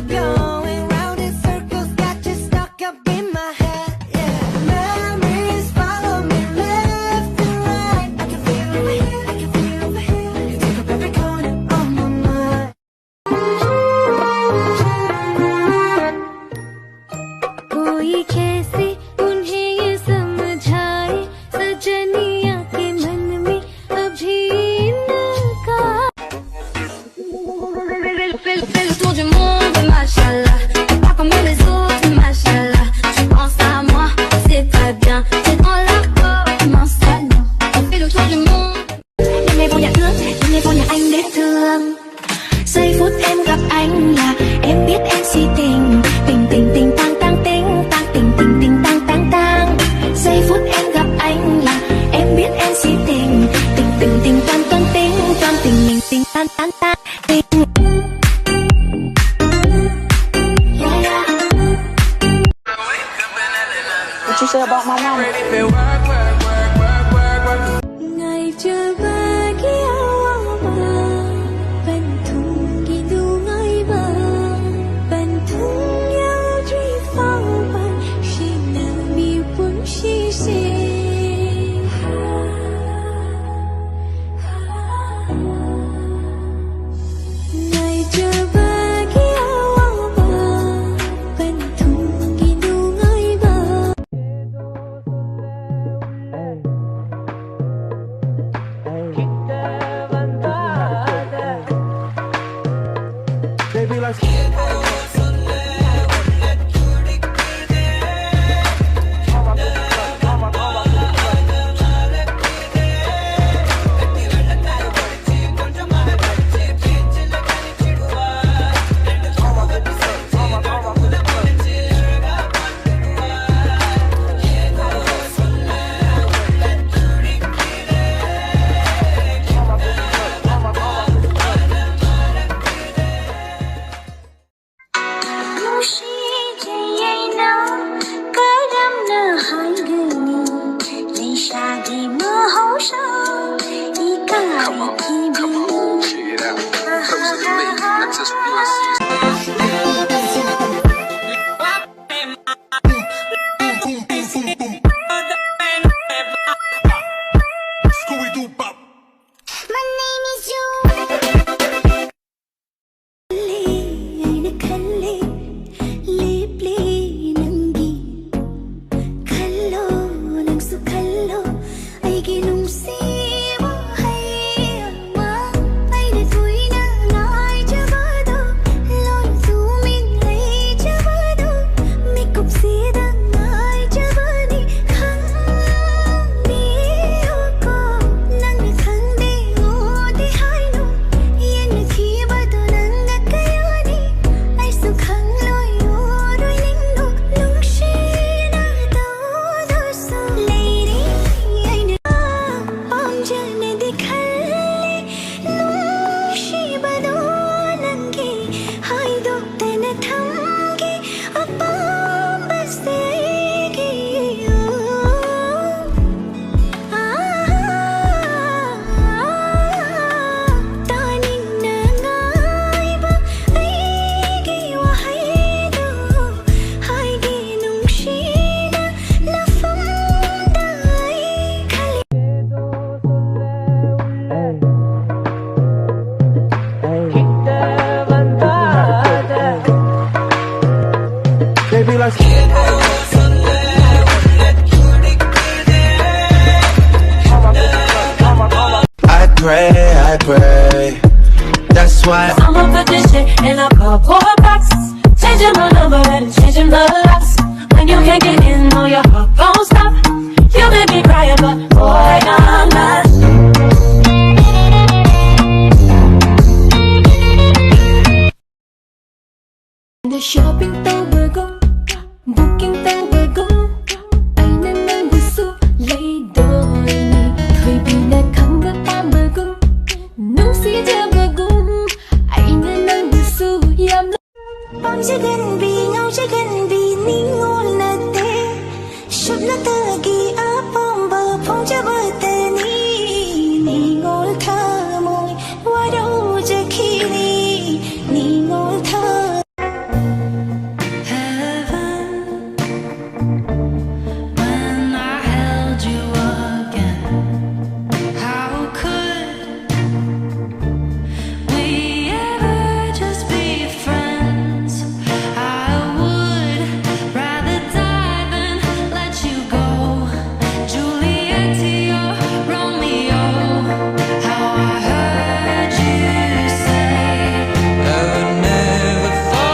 Going round in circles, got you stuck up in my head. Yeah, memories follow me left and right. I can feel over here, I can feel over here. You take up every corner of my mind. कोई कैसे उन्हें ये समझाए, सजनिया के मन में अभी इनका tour du monde, machallah. Pas comme les autres, machallah. Tu penses à moi, c'est très bien. T'es dans la comment ça non? On fait le tour du monde. Đêm nay vô nhà ước, đêm nay vô nhà anh để thương. Giây phút em gặp anh là em biết em si tình, tình tình tình tang tang tình tang tình tình tình tang tang tang. Giây phút em gặp anh là em biết em si tình, tình tình tình tang tang tình tang tình mình tình tang tang tang tình. What you say about my mama? Ngày chưa bahagia Bantung gitu ngay ba Bantung yang truy phao bay She never be what she say Ngày chưa bahagia Bantung gitu ngay ba Baby, let's Come on, check it out. Personally, I just Scooby-Doo Bop. My name is you Baby, let's I pray. That's why I'ma put this shit in a cardboard box. Changing my number and changing the locks. When you can't get in, no, your heart won't stop. You make me cry, but boy, I'm not. The shopping tower go, booking tower go. Anh nên nâng bùi su lấy đôi này. Thôi bị đã khăn gấp tam bờ cung. Nung xí cha bờ cung. Anh nên nâng bùi su yam. Bóng sẽ gần vì nhau sẽ gần vì nín ngôn